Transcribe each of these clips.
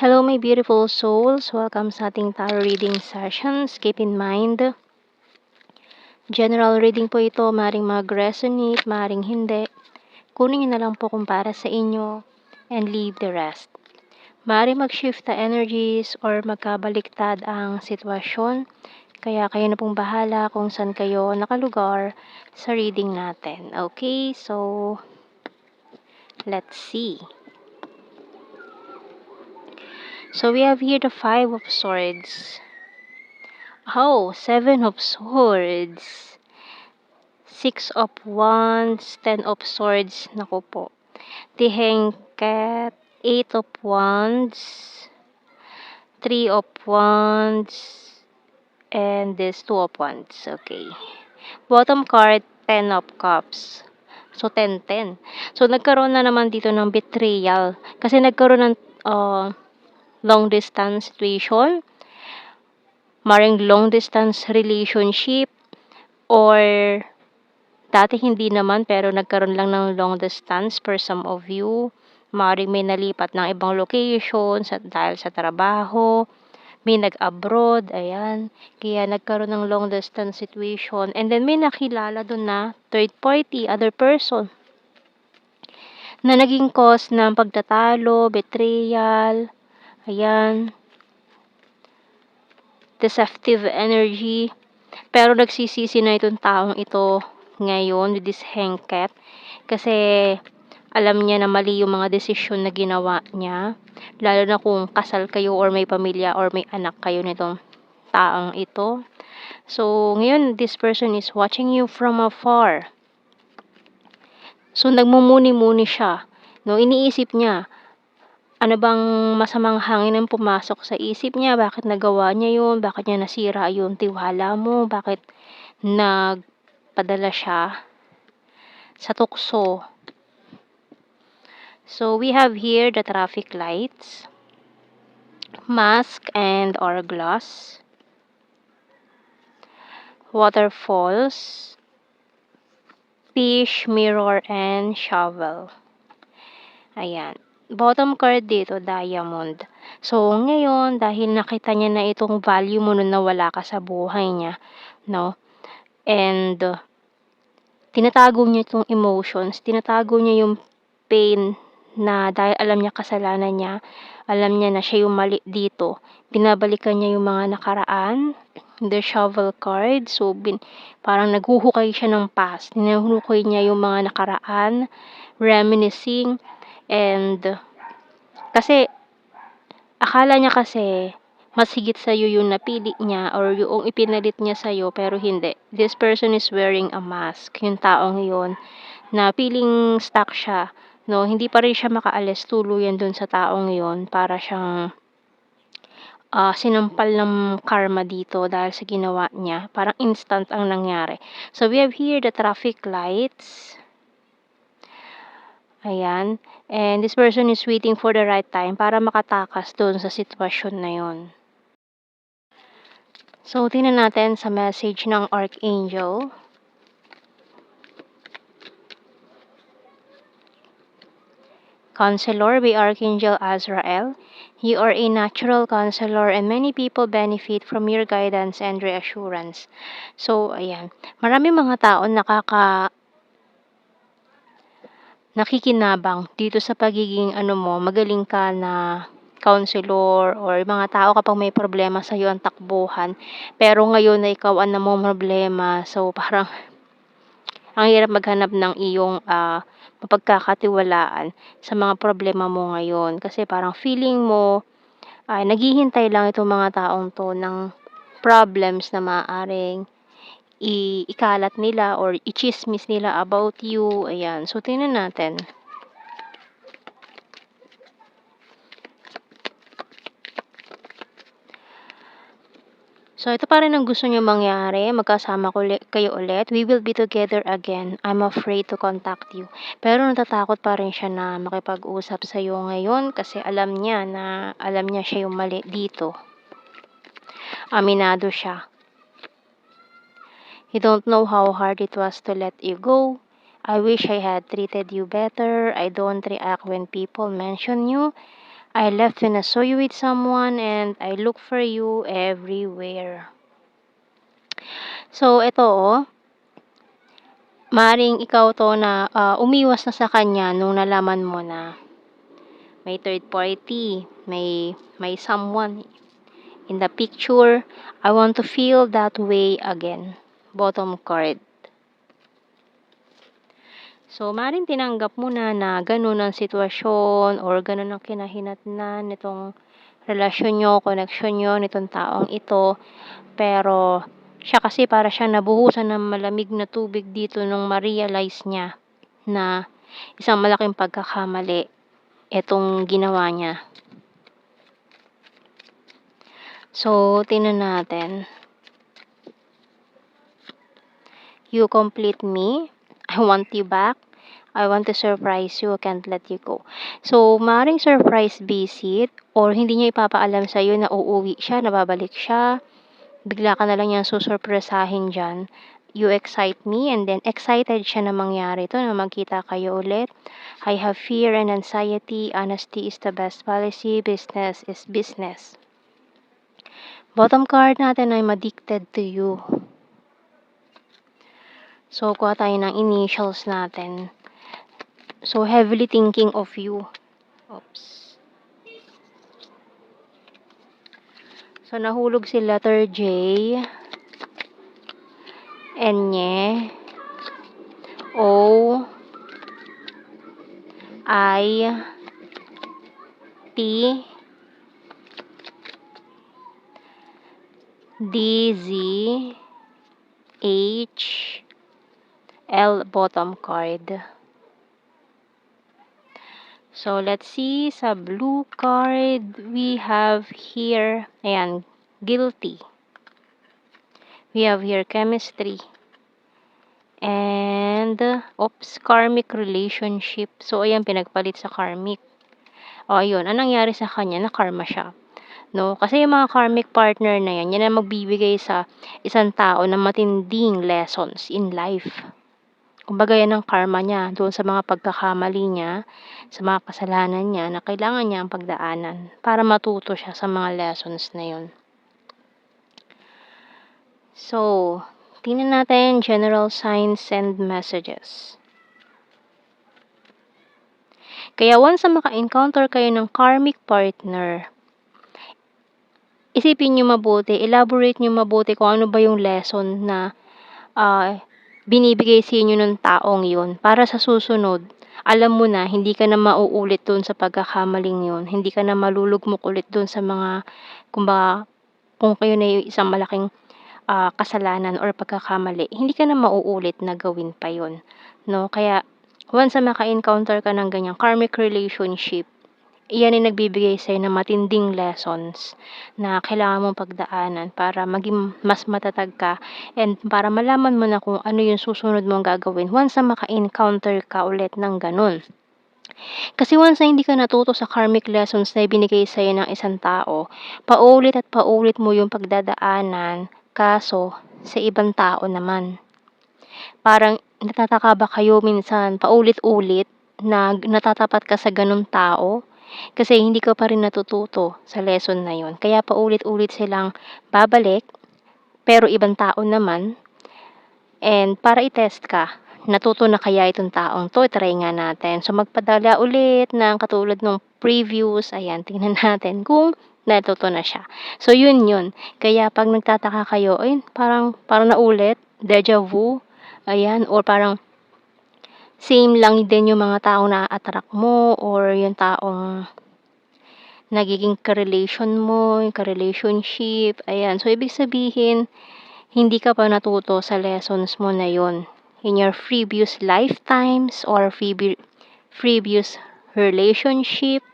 Hello my beautiful souls, welcome sa ating tarot reading sessions. Keep in mind, general reading po ito, maring mag-resonate, maring hindi. Kunin nyo na lang po kung para sa inyo and leave the rest. Maring mag-shift na energies or magkabaliktad ang sitwasyon, kaya kayo na pong bahala kung saan kayo nakalugar sa reading natin. Okay, so let's see. So we have here the Five of Swords. Oh, Seven of Swords. Six of Wands, Ten of Swords. Naku po. The Hanged, Eight of Wands, Three of Wands, and this Two of Wands. Okay. Bottom card, Ten of Cups. So, 10-10. So, nagkaroon na naman dito ng betrayal. Kasi nagkaroon ng long distance situation, maring long distance relationship, or dati hindi naman pero nagkaroon lang ng long distance for some of you. Maring may nalipat ng ibang location dahil sa trabaho, may nag-abroad, ayan. Kaya nagkaroon ng long distance situation. And then may nakilala dun na third party, other person, na naging cause ng pagtatalo, betrayal, ayan, deceptive energy. Pero nagsisisi na itong taong ito ngayon with this Hanged, kasi alam niya na mali yung mga desisyon na ginawa niya, lalo na kung kasal kayo or may pamilya or may anak kayo nitong taong ito. So ngayon, this person is watching you from afar. So nagmumuni-muni siya, no? Iniisip niya, ano bang masamang hangin ang pumasok sa isip niya? Bakit nagawa niya yun? Bakit niya nasira yung tiwala mo? Bakit nagpadala siya sa tukso? So, we have here the traffic lights, mask and hourglass, waterfalls, fish, mirror, and shovel. Ayan. Bottom card dito, diamond. So, ngayon, dahil nakita niya na itong value mo nung nawala ka sa buhay niya, no? And, tinatago niya itong emotions, tinatago niya yung pain na dahil alam niya kasalanan niya, alam niya na siya yung mali dito. Binabalikan niya yung mga nakaraan, the shovel card. So, parang naghuhukay siya ng past. Ninuhukay niya yung mga nakaraan, reminiscing. And kasi akala niya kasi mas higit sa'yo yung napili niya or yung ipinalit niya sa'yo, pero hindi. This person is wearing a mask. Yung taong yun na feeling stuck siya, no? Hindi pa rin siya makaalis tuluyan dun sa taong yun, para siyang sinampal ng karma dito dahil sa ginawa niya. Parang instant ang nangyari. So we have here the traffic lights. Ayan. And this person is waiting for the right time para makatakas doon sa sitwasyon na yon. So, tingnan natin sa message ng Archangel. Counselor by Archangel Azrael. You are a natural counselor and many people benefit from your guidance and reassurance. So, ayan. Marami mga tao nakikinabang dito sa pagiging magaling ka na counselor, or mga tao kapag may problema sa iyo ang takbuhan. Pero ngayon na ikaw ang problema, so parang ang hirap maghanap ng iyong mapagkakatiwalaan sa mga problema mo ngayon. Kasi parang feeling mo ay naghihintay lang itong mga taong to ng problems na maaaring ikalat nila or i-chismis nila about you. Ayan. So, tingnan natin. So, ito pa rin ang gusto niyo mangyari. Magkasama kayo ulit. We will be together again. I'm afraid to contact you. Pero natatakot pa rin siya na makipag-usap sa iyo ngayon kasi alam niya siya yung mali dito. Aminado siya. You don't know how hard it was to let you go. I wish I had treated you better. I don't react when people mention you. I left when I saw you with someone and I look for you everywhere. So, ito maaaring ikaw 'to na, umiwas na sa kanya nung nalaman mo na may third party, may someone in the picture. I want to feel that way again. Bottom card. So, maaaring tinanggap mo na gano'n ang sitwasyon or gano'n ang kinahinatnan nitong relasyon niyo, koneksyon niyo nitong taong ito. Pero siya kasi para siyang nabuhusan ng malamig na tubig dito nung ma-realize niya na isang malaking pagkakamali itong ginawa niya. So, tingnan natin. You complete me. I want you back. I want to surprise you. I can't let you go. So, maaaring surprise visit or hindi niya ipapaalam sa'yo na uuwi siya, na babalik siya. Bigla ka na lang niyang susurpresahin diyan. You excite me and then excited siya na mangyari 'to, na magkita kayo ulit. I have fear and anxiety. Honesty is the best policy. Business is business. Bottom card natin, I'm addicted to you. So, kuha tayo ng initials natin. So, heavily thinking of you. Oops. So, nahulog si letter J, N, O, I, T, D, Z, H, L, bottom card. So, let's see. Sa blue card, we have here, ayan, guilty. We have here chemistry. And, karmic relationship. So, ayan, pinagpalit sa karmic. O, ayun, anong nangyari sa kanya? Na-karma siya. No? Kasi yung mga karmic partner na yan ang magbibigay sa isang tao ng matinding lessons in life. Kumbaga yan ang karma niya doon sa mga pagkakamali niya, sa mga kasalanan niya na kailangan niya ang pagdaanan para matuto siya sa mga lessons na yun. So, tingnan natin general signs and messages. Kaya once na maka-encounter kayo ng karmic partner, isipin niyo mabuti, elaborate niyo mabuti kung ano ba yung lesson na binibigay sa inyo ng taong yun para sa susunod, alam mo na hindi ka na mauulit dun sa pagkakamaling yun. Hindi ka na malulugmok ulit dun sa mga, kumbaga, kung kayo na yung isang malaking kasalanan or pagkakamali, hindi ka na mauulit na gawin pa yun. No? Kaya, once na maka-encounter ka ng ganyang karmic relationship, iyan ay nagbibigay sa'yo ng matinding lessons na kailangan mong pagdaanan para maging mas matatag ka and para malaman mo na kung ano yung susunod mong gagawin once na maka-encounter ka ulit ng ganun. Kasi once na hindi ka natuto sa karmic lessons na ibinigay sa'yo ng isang tao, paulit at paulit mo yung pagdadaanan, kaso sa ibang tao naman. Parang natataka ba kayo minsan paulit-ulit na natatapat ka sa ganung tao? Kasi hindi ka pa rin natututo sa lesson na yun. Kaya paulit-ulit silang babalik, pero ibang tao naman. And para i-test ka, natuto na kaya itong taong to, try nga natin. So magpadala ulit ng katulad ng previous, ayan, tingnan natin kung natuto na siya. So yun. Kaya pag nagtataka kayo, ay parang naulit, deja vu, ayan, or parang same lang din yung mga taong na-attract mo or yung taong nagiging ka-relation mo, yung ka-relationship, ayan. So, ibig sabihin, hindi ka pa natuto sa lessons mo na yon in your previous lifetimes or previous relationship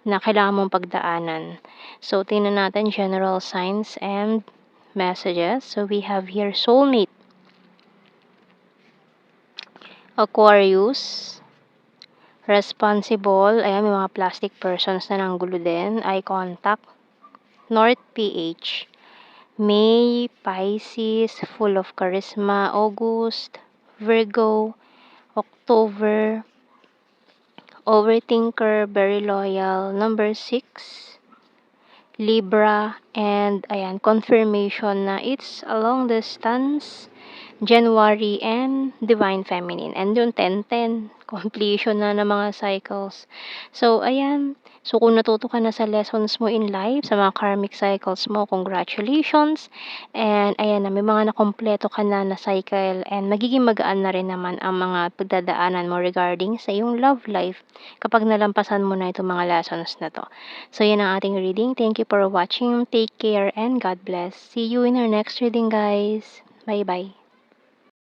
na kailangan mong pagdaanan. So, tingnan natin general signs and messages. So, we have here soulmate, Aquarius, responsible, ayan, may mga plastic persons na nanggulo din, eye contact, North PH, May, Pisces, full of charisma, August, Virgo, October, overthinker, very loyal. Number 6, Libra, and ayan, confirmation na it's a long distance, January, and Divine Feminine. And yung 10-10, completion na ng mga cycles. So, ayan. So, kung natuto ka na sa lessons mo in life, sa mga karmic cycles mo, congratulations. And, ayan na, may mga nakompleto ka na cycle, and magiging magaan na rin naman ang mga pagdadaanan mo regarding sa iyong love life kapag nalampasan mo na itong mga lessons na to. So, yan ang ating reading. Thank you for watching. Take care and God bless. See you in our next reading, guys. Bye-bye.